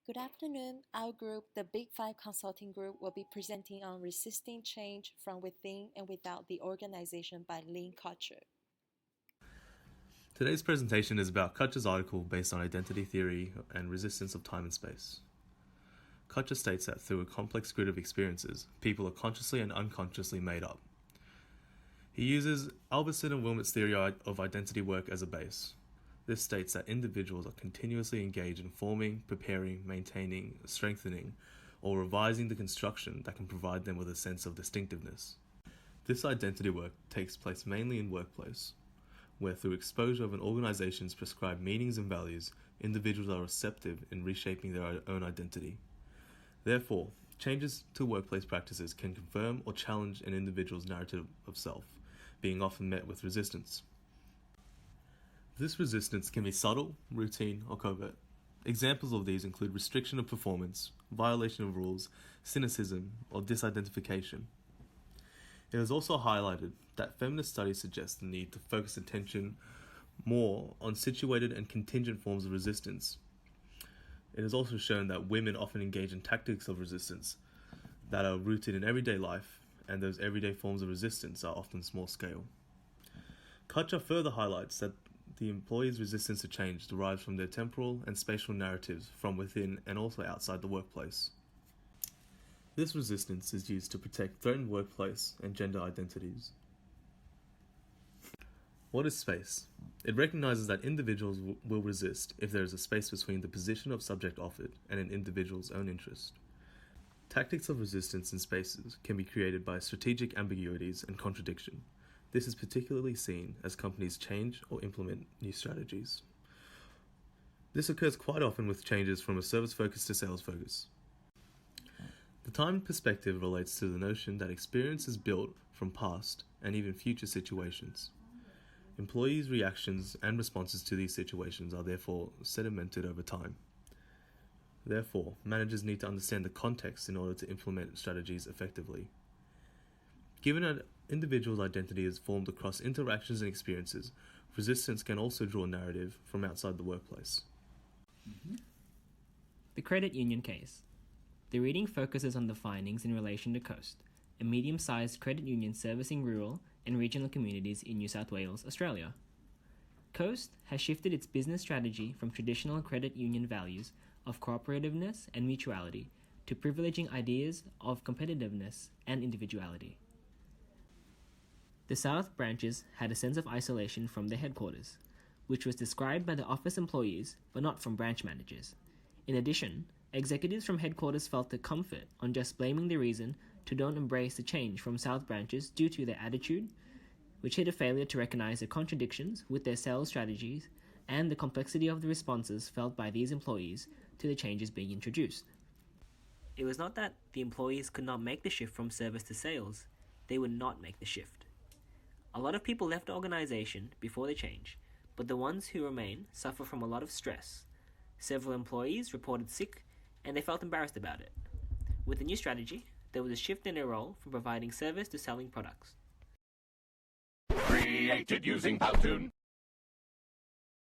Good afternoon. Our group, the Big Five Consulting Group, will be presenting on resisting change from within and without the organization by lean culture. Today's presentation is about Kutcher's article based on identity theory and resistance of time and space. Kutcher states that through a complex grid of experiences, people are consciously and unconsciously made up. He uses Albertson and Wilmott's theory of identity work as a base. This states that individuals are continuously engaged in forming, preparing, maintaining, strengthening, or revising the construction that can provide them with a sense of distinctiveness. This identity work takes place mainly in workplace, where through exposure of an organization's prescribed meanings and values, individuals are receptive in reshaping their own identity. Therefore, changes to workplace practices can confirm or challenge an individual's narrative of self, being often met with resistance. This resistance can be subtle, routine, or covert. Examples of these include restriction of performance, violation of rules, cynicism, or disidentification. It is also highlighted that feminist studies suggest the need to focus attention more on situated and contingent forms of resistance. It is also shown that women often engage in tactics of resistance that are rooted in everyday life, and those everyday forms of resistance are often small scale. Kutcher further highlights that the employee's resistance to change derives from their temporal and spatial narratives from within and also outside the workplace. This resistance is used to protect threatened workplace and gender identities. What is space? It recognizes that individuals will resist if there is a space between the position of subject offered and an individual's own interest. Tactics of resistance in spaces can be created by strategic ambiguities and contradiction. This is particularly seen as companies change or implement new strategies. This occurs quite often with changes from a service focus to sales focus. The time perspective relates to the notion that experience is built from past and even future situations. Employees' reactions and responses to these situations are therefore sedimented over time. Therefore, managers need to understand the context in order to implement strategies effectively. Given an individual's identity is formed across interactions and experiences, resistance can also draw narrative from outside the workplace. The credit union case. The reading focuses on the findings in relation to Coast, a medium-sized credit union servicing rural and regional communities in New South Wales, Australia. Coast has shifted its business strategy from traditional credit union values of cooperativeness and mutuality to privileging ideas of competitiveness and individuality. The South branches had a sense of isolation from their headquarters, which was described by the office employees but not from branch managers. In addition, executives from headquarters felt the comfort on just blaming the reason to don't embrace the change from South branches due to their attitude, which hid a failure to recognize the contradictions with their sales strategies and the complexity of the responses felt by these employees to the changes being introduced. It was not that the employees could not make the shift from service to sales, they would not make the shift. A lot of people left the organization before the change, but the ones who remain suffer from a lot of stress. Several employees reported sick, and they felt embarrassed about it. With the new strategy, there was a shift in their role from providing service to selling products. Created using Powtoon.